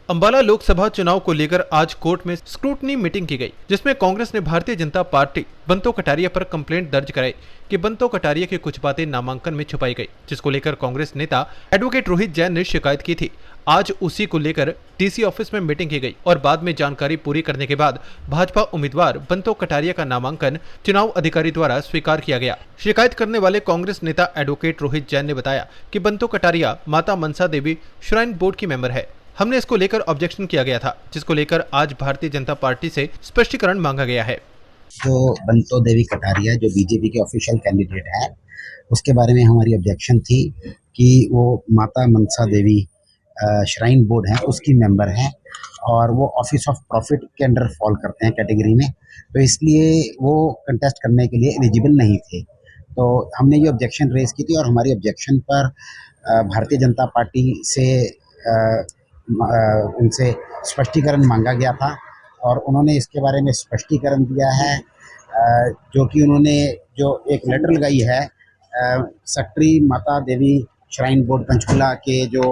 अंबाला लोकसभा चुनाव को लेकर आज कोर्ट में स्क्रूटनी मीटिंग की गई, जिसमें कांग्रेस ने भारतीय जनता पार्टी बंतो कटारिया पर कंप्लेंट दर्ज कराई कि बंतो कटारिया की कुछ बातें नामांकन में छुपाई गई, जिसको लेकर कांग्रेस नेता एडवोकेट रोहित जैन ने शिकायत की थी। आज उसी को लेकर डीसी ऑफिस में मीटिंग की गई और बाद में जानकारी पूरी करने के बाद भाजपा उम्मीदवार बंतो कटारिया का नामांकन चुनाव अधिकारी द्वारा स्वीकार किया गया। शिकायत करने वाले कांग्रेस नेता एडवोकेट रोहित जैन ने बताया कि बंतो कटारिया माता मनसा देवी श्राइन बोर्ड की मेंबर है। हमने इसको लेकर ऑब्जेक्शन किया गया था, जिसको लेकर आज भारतीय जनता पार्टी से स्पष्टीकरण मांगा गया है। जो बंतो देवी कटारिया जो बीजेपी के ऑफिशियल कैंडिडेट है, उसके बारे में हमारी ऑब्जेक्शन थी कि वो माता मनसा देवी श्राइन बोर्ड है उसकी मेंबर है और वो ऑफिस ऑफ प्रॉफिट के अंडर फॉल करते हैं कैटेगरी में, तो इसलिए वो कंटेस्ट करने के लिए एलिजिबल नहीं थे। तो हमने ये ऑब्जेक्शन रेज की थी और हमारी ऑब्जेक्शन पर भारतीय जनता पार्टी से उनसे स्पष्टीकरण मांगा गया था और उन्होंने इसके बारे में स्पष्टीकरण दिया है, जो कि उन्होंने जो एक लेटर लगाई है सेक्रेटरी माता देवी श्राइन बोर्ड पंचकुला के, जो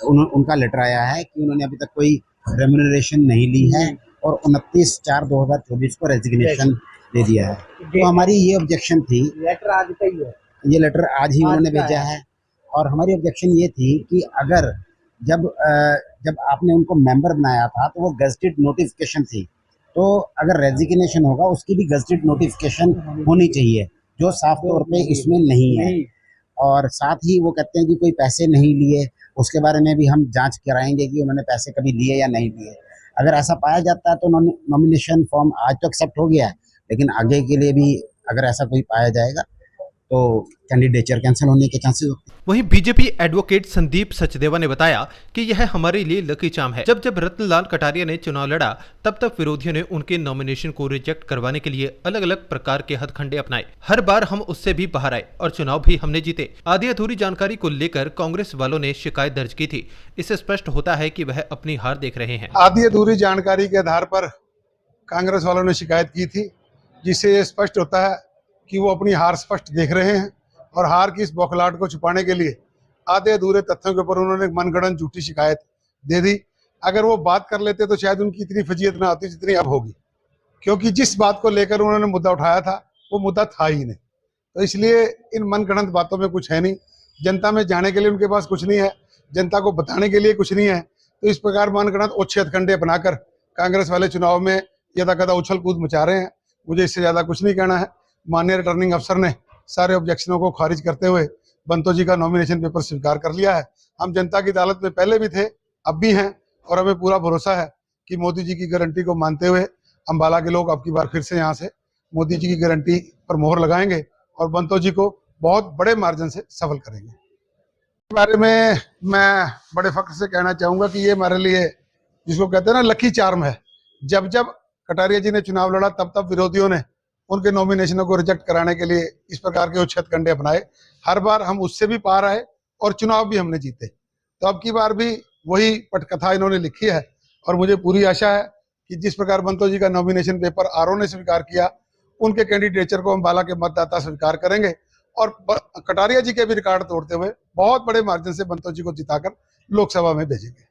उनका लेटर आया है कि उन्होंने अभी तक कोई रेम्यूनरेशन नहीं ली है और 29/4/2024 को रेजिग्नेशन दे दिया है। तो हमारी ये ऑब्जेक्शन थी। लेटर आज का ही है, ये लेटर आज ही उन्होंने भेजा है और हमारी ऑब्जेक्शन ये थी कि अगर जब आपने उनको मेंबर बनाया था तो वो गजटेड नोटिफिकेशन थी, तो अगर रेजिग्नेशन होगा उसकी भी गजटेड नोटिफिकेशन होनी चाहिए, जो साफ तौर पे इसमें नहीं है। और साथ ही वो कहते हैं कि कोई पैसे नहीं लिए, उसके बारे में भी हम जांच कराएंगे कि उन्होंने पैसे कभी लिए या नहीं लिए। अगर ऐसा पाया जाता है तो नॉमिनेशन फॉर्म आज तो एक्सेप्ट हो गया है, लेकिन आगे के लिए भी अगर ऐसा कोई पाया जाएगा तो कैंडिडेचर कैंसिल होने के चांसेस होते हैं। वहीं बीजेपी एडवोकेट संदीप सचदेवा ने बताया कि यह हमारे लिए लकी चार्म है। जब रत्नलाल कटारिया ने चुनाव लड़ा तब विरोधियों ने उनके नॉमिनेशन को रिजेक्ट करवाने के लिए अलग अलग प्रकार के हथकंडे अपनाए। हर बार हम उससे भी बाहर आए और चुनाव भी हमने जीते। आधी अधूरी जानकारी को लेकर कांग्रेस वालों ने शिकायत दर्ज की थी। इससे स्पष्ट होता है कि वह अपनी हार देख रहे हैं। आधी अधूरी जानकारी के आधार पर कांग्रेस वालों ने शिकायत की थी, जिससे ये स्पष्ट होता है कि वो अपनी हार स्पष्ट देख रहे हैं और हार की इस बौखलाहट को छुपाने के लिए आधे अधूरे तथ्यों के ऊपर उन्होंने मनगढ़ंत झूठी शिकायत दे दी। अगर वो बात कर लेते तो शायद उनकी इतनी फजीयत ना होती जितनी अब होगी, क्योंकि जिस बात को लेकर उन्होंने मुद्दा उठाया था वो मुद्दा था ही नहीं। तो इसलिए इन मनगढ़ंत बातों में कुछ है नहीं। जनता में जाने के लिए उनके पास कुछ नहीं है, जनता को बताने के लिए कुछ नहीं है। तो इस प्रकार मनगढ़ंत ओछे हथकंडे अपनाकर कांग्रेस वाले चुनाव में यदाकदा उछल कूद मचा रहे हैं। मुझे इससे ज्यादा कुछ नहीं कहना है। माननीय रिटर्निंग अफसर ने सारे ऑब्जेक्शनों को खारिज करते हुए बंतो जी का नॉमिनेशन पेपर स्वीकार कर लिया है। हम जनता की अदालत में पहले भी थे, अब भी हैं और हमें पूरा भरोसा है कि मोदी जी की गारंटी को मानते हुए अंबाला के लोग अब की बार फिर से यहाँ से मोदी जी की गारंटी पर मोहर लगाएंगे और बंतो जी को बहुत बड़े मार्जिन से सफल करेंगे। इस बारे में मैं बड़े फख्र से कहना चाहूंगा कि ये हमारे लिए, जिसको कहते हैं ना, लकी चार्म है। जब कटारिया जी ने चुनाव लड़ा तब विरोधियों ने उनके नॉमिनेशनों को रिजेक्ट कराने के लिए इस प्रकार के उच्छेद कंडे अपनाए। हर बार हम उससे भी पार आए और चुनाव भी हमने जीते। तो अब की बार भी वही पटकथा इन्होंने लिखी है और मुझे पूरी आशा है कि जिस प्रकार बंतो जी का नॉमिनेशन पेपर आरओ ने स्वीकार किया, उनके कैंडिडेचर को अंबाला के मतदाता स्वीकार करेंगे और कटारिया जी के भी रिकॉर्ड तोड़ते हुए बहुत बड़े मार्जिन से बंतो जी को जिताकर लोकसभा में भेजेंगे।